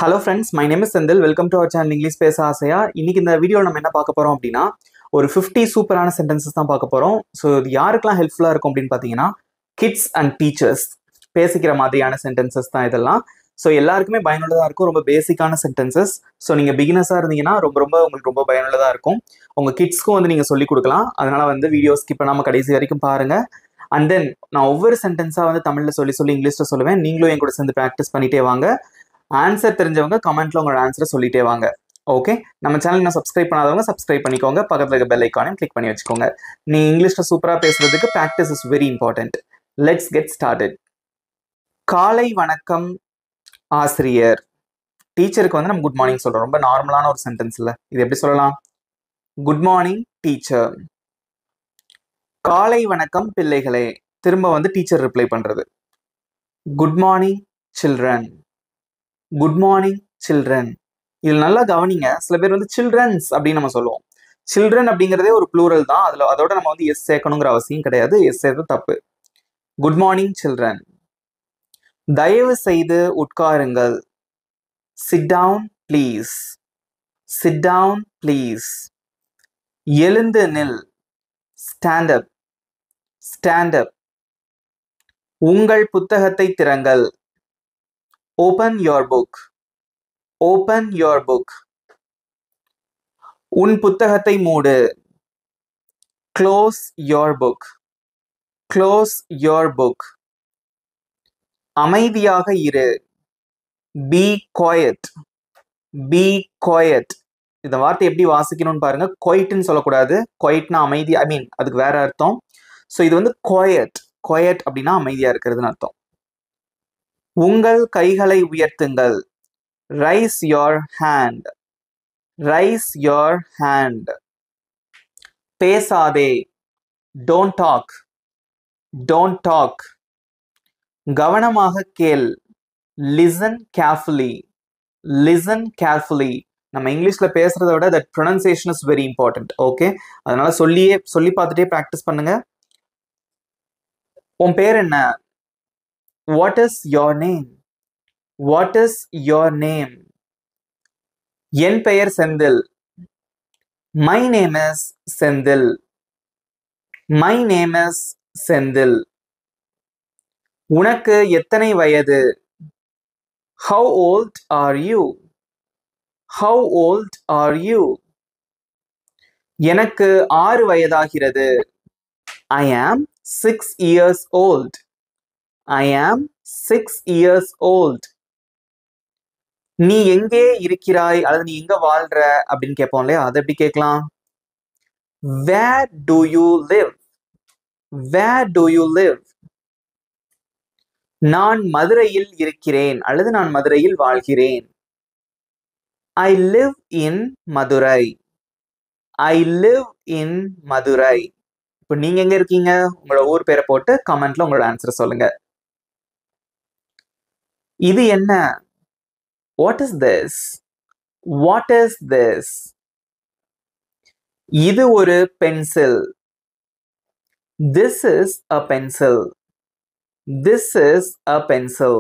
Hello friends, my name is Sendil. Welcome to our channel English பேச ஆசையா. இன்னைக்கு இந்த வீடியோல நம்ம என்ன பார்க்க போறோம் அப்படின்னா ஒரு 50 சூப்பரான சென்டென்சஸ் தான் பார்க்க போறோம். ஸோ இது யாருக்கெல்லாம் ஹெல்ப்ஃபுல்லா இருக்கும் அப்படின்னு பார்த்தீங்கன்னா கிட்ஸ் அண்ட் டீச்சர்ஸ் பேசிக்கிற மாதிரியான சென்டென்சஸ் தான் இதெல்லாம். ஸோ எல்லாருக்குமே பயனுள்ளதாக இருக்கும். ரொம்ப பேசிக்கான சென்டென்சஸ். ஸோ நீங்கள் பிகினர்ஸாக இருந்தீங்கன்னா உங்களுக்கு ரொம்ப பயனுள்ளதாக இருக்கும். உங்கள் கிட்ஸ்க்கும் வந்து நீங்கள் சொல்லிக் கொடுக்கலாம். அதனால வந்து வீடியோ ஸ்கிப் பண்ணாமல் கடைசி வரைக்கும் பாருங்க. அண்ட் தென் நான் ஒவ்வொரு சென்டென்ஸாக வந்து தமிழில் சொல்லி இங்கிலீஷில் சொல்லுவேன். நீங்களும் என் கூட சேர்ந்து ப்ராக்டிஸ் பண்ணிட்டே வாங்க. ஆன்சர் தெரிஞ்சவங்க கமெண்ட்ல உங்களோட ஆன்சரை சொல்லிட்டே வாங்க. ஓகே, நம்ம சேனல் நான் சப்ஸ்கிரைப் பண்ணாதவங்க சப்ஸ்கிரைப் பண்ணிக்கோங்க. பக்கத்துல இருக்க பெல் ஐக்கானையும் கிளிக் பண்ணி வச்சுக்கோங்க. நீ இங்கிலீஷ்ல சூப்பரா பேசுறதுக்கு practice is very important. Let's get started. காலை வணக்கம் ஆசிரியர். டீச்சருக்கு வந்து நம்ம குட் மார்னிங் சொல்றோம். ரொம்ப நார்மலான ஒரு சென்டென்ஸ் இல்ல, இது எப்படி சொல்லலாம்? Good morning teacher. காலை வணக்கம் பிள்ளைகளே. திரும்ப வந்து டீச்சர் ரிப்ளை பண்றது. Good morning children. Good morning children. இதில் நல்லா கவனிங்க. சில பேர் வந்து சில்ட்ரன்ஸ் அப்படின்னு நம்ம சொல்லுவோம். சில்ட்ரன் அப்படிங்கிறதே ஒரு ப்ளூரல் தான். அதோட நம்ம வந்து எஸ் சேர்க்கணுங்கிற அவசியம் கிடையாது. எஸ் சேர்த்து தப்பு. Good morning children. தயவு செய்து உட்காருங்கள். Sit down please. Sit down please. எழுந்து நில். Stand up. Stand up. உங்கள் புத்தகத்தை திறங்கள். Open your book. Open your book. உன் புத்தகத்தை மூடு. Close your book. Close your book. அமைதியாக இரு. Be quiet. Be quiet. இந்த வார்த்தை எப்படி வாசிக்கணும்னு பாருங்க. குவைட்னு சொல்லக்கூடாது. குவைட்னா அமைதி, அதுக்கு வேற அர்த்தம். ஸோ இது வந்து குவைட். குவைட் அப்படின்னா அமைதியா இருக்கிறதுன்னு அர்த்தம். உங்கள் கைகளை உயர்த்துங்கள். Raise your hand. Raise your hand. பேசாதே. Don't talk. Don't talk. கவனமாக கேள். Listen carefully. Listen carefully. நம்ம இங்கிலீஷ்ல பேசுறதை விட that pronunciation is very important. Okay, அதனால சொல்லி பார்த்துட்டே ப்ராக்டிஸ் பண்ணுங்க. உன் பேர் என்ன? What is your name? What is your name? என் பெயர் Senthil. My name is Senthil. My name is Senthil. உனக்கு எத்தனை வயது? How old are you? How old are you? எனக்கு 6 வயதாகிறது. I am 6 years old. I am 6 years old. நீ எங்கே இருக்கிறாய் அல்லது நீ எங்க வாழ்ற அப்படின்னு கேட்போம் இல்லையா? அதை எப்படி கேட்கலாம்? Where do you live? Where do you live? நான் மதுரையில் இருக்கிறேன் அல்லது நான் மதுரையில் வாழ்கிறேன். I live in Madurai. I live in Madurai. இப்போ நீங்க எங்க இருக்கீங்க? உங்களோட ஊர் பேரை போட்டு கமெண்ட்ல உங்களோட ஆன்சர் சொல்லுங்க. இது என்ன? What is this? What is this? இது ஒரு pencil. This is a pencil. This is a pencil.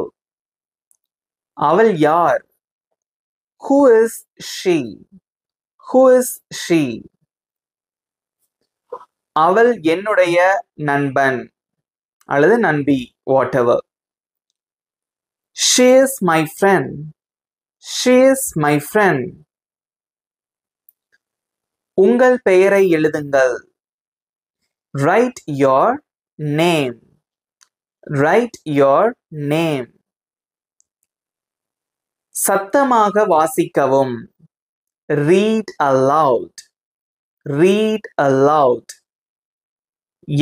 அவள் யார்? Who is she? Who is she? அவள் என்னுடைய நண்பன் அல்லது நண்பி, whatever. She is my friend. She is my friend. உங்கள் பெயரை எழுதுங்கள். Write your name. Write your name. சத்தமாக வாசிக்கவும். Read aloud. Read aloud.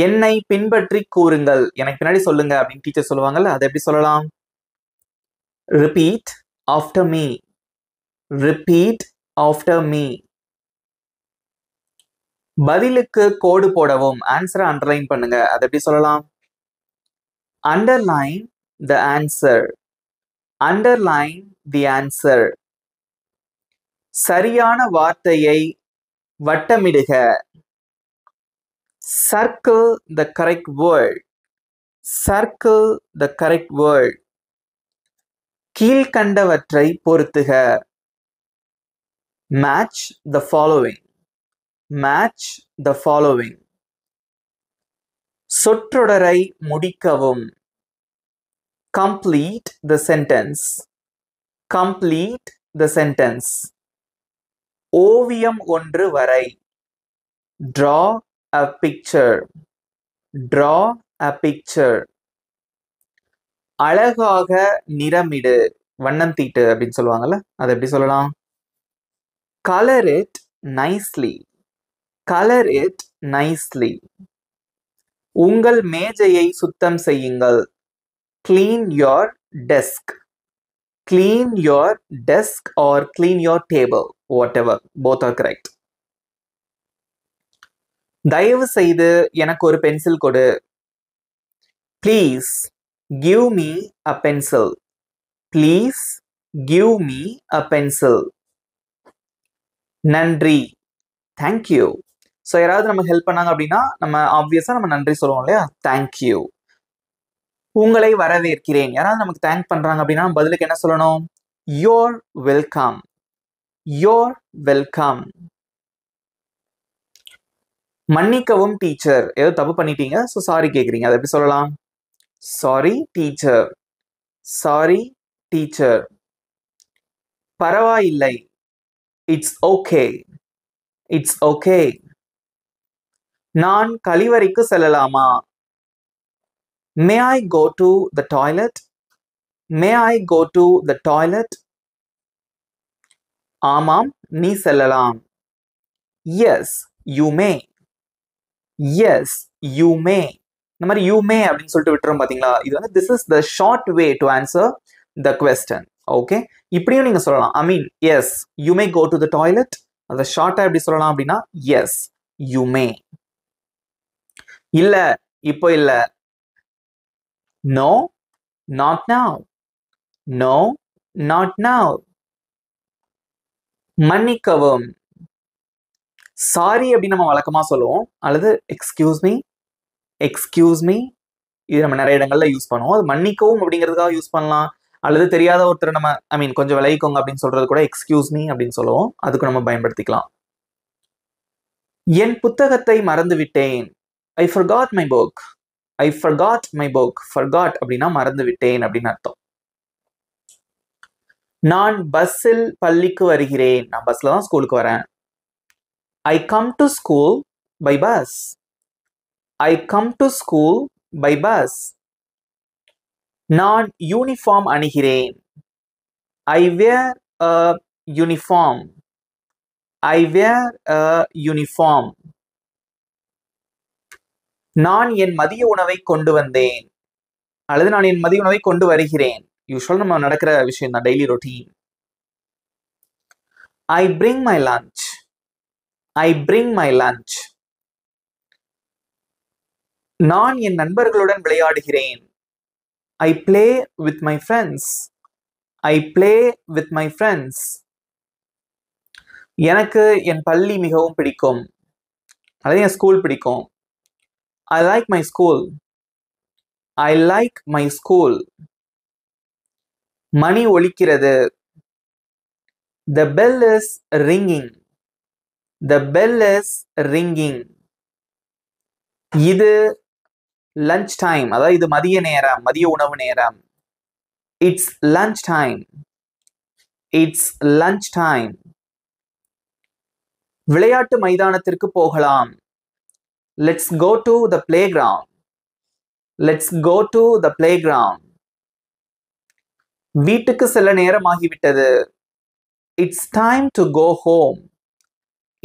என்னை பின்பற்றி கூறுங்கள். எனக்கு பின்னாடி சொல்லுங்க அப்படின்னு டீச்சர் சொல்லுவாங்கல்ல, அதை எப்படி சொல்லலாம்? Repeat after me. Repeat after me. பதிலுக்கு கோடு போடவும். ஆன்சரை அண்டர்லைன் பண்ணுங்க. அதை எப்படி சொல்லலாம்? Underline the answer. Underline the answer. சரியான வார்த்தையை வட்டமிடுக. Circle the correct word. Circle the correct word. கீழ்கண்டவற்றை பொருத்துக. Match the following. Match the following. சொற்றொடரை முடிக்கவும். Complete the sentence. Complete the sentence. ஓவியம் ஒன்று வரை. Draw a picture. Draw a picture. அழகாக நிறமிடு. வண்ணம் தீட்டு அப்படின்னு சொல்லுவாங்கல்ல, அதை எப்படி சொல்லலாம்? Color it nicely. Color it nicely. உங்கள் மேஜையை சுத்தம் செய்யுங்கள். Clean your desk. Clean your desk or clean your table. Whatever. Both are correct. தயவு செய்து எனக்கு ஒரு பென்சில் கொடு. Please give me a pencil. Please give me a pencil. நன்றி. Thank you. So யாராவது நமக்கு ஹெல்ப் பண்ணாங்க அப்படின்னா நம்ம ஆப்வியஸாக நம்ம நன்றி சொல்லுவோம் இல்லையா? Thank you. உங்களை வரவேற்கிறேன். யாராவது நமக்கு தேங்க் பண்ணுறாங்க அப்படின்னா பதிலுக்கு என்ன சொல்லணும்? You're welcome. You're welcome. மன்னிக்கவும் டீச்சர். ஏதோ தப்பு பண்ணிட்டீங்க, ஸோ சாரி கேட்குறீங்க. அதை எப்படி சொல்லலாம்? Sorry teacher. Sorry teacher. பரவாயில்லை. It's okay. It's okay. நான் கழிவறைக்கு செல்லலாமா? May I go to the toilet? May I go to the toilet? ஆமாம், நீ செல்லலாம். Yes you may. Yes you may. இந்த மாதிரி யூ மே அப்படின்னு சொல்லிட்டு விட்டுரும் பாத்தீங்களா? இது வந்து this is the short way to answer the question. Okay, இப்படியும் நீங்க சொல்லலாம். I mean yes you may go to the toilet. அதை ஷார்ட்டா எப்படி சொல்லலாம் அப்படின்னா எஸ் யூ மே. இல்ல, இப்போ இல்ல. No not now. No not now. மன்னிக்கவும். சாரி அப்படின்னு நம்ம வழக்கமா சொல்லுவோம், அல்லது எக்ஸ்கியூஸ் மீ. எக்ஸ்கியூஸ் மீ இது நம்ம நிறைய இடங்கள்ல யூஸ் பண்ணுவோம். அது மன்னிக்கவும் அப்படிங்கிறதுக்காக யூஸ் பண்ணலாம், அல்லது தெரியாத ஒருத்தர் நம்ம ஐ மீன் கொஞ்சம் விளைவிக்கோங்க அப்படின்னு சொல்றது கூட எக்ஸ்கியூஸ் மீ அப்படின்னு சொல்லுவோம். அதுக்கு நம்ம பயன்படுத்திக்கலாம். என் புத்தகத்தை மறந்து விட்டேன். I forgot my book. I forgot my book. Forgot அப்படின்னா மறந்து விட்டேன் அப்படின்னு அர்த்தம். நான் பஸ்ஸில் பள்ளிக்கு வருகிறேன். நான் பஸ்ல தான் ஸ்கூலுக்கு வரேன். I come to school by bus. I come to school by bus. நான் uniform அணிகிறேன். I wear a uniform. I wear a uniform. நான் என் மதிய உணவை கொண்டு வந்தேன், அல்லது நான் என் மதிய உணவை கொண்டு வருகிறேன். யூஸ்வல் நம்ம நடக்கிற விஷயம் தான், daily routine. I bring my lunch. I bring my lunch. நான் என் நண்பர்களுடன் விளையாடுகிறேன். I play with my friends. I play with my friends. எனக்கு என் பள்ளி மிகவும் பிடிக்கும், அல்லது என் ஸ்கூல் பிடிக்கும். I like my school. I like my school. மணி ஒலிக்கிறது. The bell is ringing. The bell is ringing. இது lunch time, அதாவது இது மதிய நேரம், மதிய உணவு நேரம். It's lunch time. It's lunch time. விளையாட்டு மைதானத்திற்கு போகலாம். Let's go to the playground. Let's go to the playground. வீட்டுக்கு செல்ல நேரமாகிவிட்டது. It's time to go home.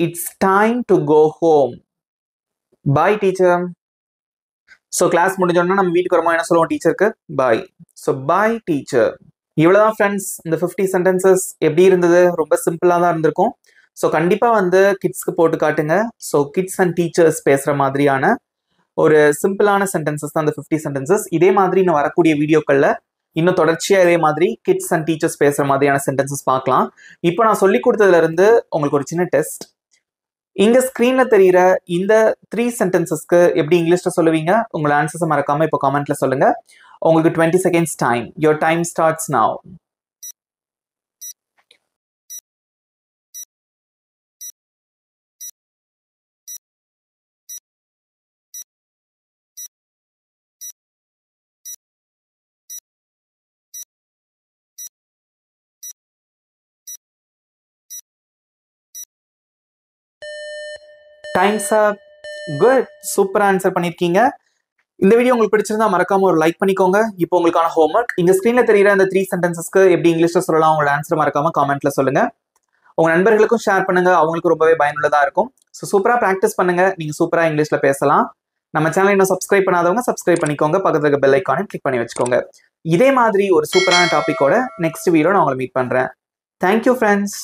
It's time to go home. Bye teacher. So class முடிஞ்சோன்னா நம்ம வீட்டுக்கு வரும்போது என்ன சொல்லுவோம் டீச்சருக்கு? Bye. So bye teacher. இவ்வளவுதான் ஃப்ரெண்ட்ஸ். இந்த 50 sentences எப்படி இருந்தது? ரொம்ப சிம்பிளா தான் இருந்திருக்கும். ஸோ கண்டிப்பாக வந்து கிட்ஸ்க்கு போட்டு காட்டுங்க. ஸோ கிட்ஸ் அண்ட் டீச்சர்ஸ் பேசுகிற மாதிரியான ஒரு சிம்பிளான சென்டென்சஸ் தான் அந்த 50 sentences. இதே மாதிரி இன்னும் வரக்கூடிய வீடியோக்களில் இன்னும் தொடர்ச்சியாக இதே மாதிரி கிட்ஸ் அண்ட் டீச்சர்ஸ் பேசுகிற மாதிரியான சென்டென்சஸ் பார்க்கலாம். இப்போ நான் சொல்லி கொடுத்ததுலேருந்து உங்களுக்கு ஒரு சின்ன டெஸ்ட். இங்கே ஸ்க்ரீனில் தெரிகிற இந்த 3 sentencesக்கு எப்படி இங்கிலீஷில் சொல்லுவீங்க? உங்களோட ஆன்சர்ஸை மறக்காமல் இப்போ கமெண்ட்டில் சொல்லுங்கள். உங்களுக்கு 20 seconds time. Your time starts now. Times up. Good, சூப்பரா ஆன்சர் பண்ணிருக்கீங்க. இந்த வீடியோ உங்களுக்கு பிடிச்சிருந்தா மறக்காம ஒரு லைக் பண்ணிக்கோங்க. இப்போ உங்களுக்கான ஹோம்ஒர்க், இங்க ஸ்கிரீன்ல தெரியுற அந்த 3 சென்டென்சஸ்க்கு எப்படி இங்கிலீஷ்ல சொல்லலாம் உங்களோட ஆன்சர் மறக்காம கமெண்ட்ல சொல்லுங்க. உங்க நண்பர்களுக்கும் ஷேர் பண்ணுங்க, அவங்களுக்கு ரொம்பவே பயனுள்ளதா இருக்கும். ஸோ சூப்பரா ப்ராக்டிஸ் பண்ணுங்க, நீங்க சூப்பரா இங்கிலீஷ்ல பேசலாம். நம்ம சேனலை இன்னும் சப்ஸ்கிரைப் பண்ணாதவங்க சப்ஸ்கிரைப் பண்ணிக்கோங்க, பக்கத்துல இருக்க பெல் ஐக்கானை கிளிக் பண்ணி வச்சுக்கோங்க. இதே மாதிரி ஒரு சூப்பரான டாபிக்கோட நெக்ஸ்ட் வீடியோ நான் உங்களை மீட் பண்றேன். Thank you friends.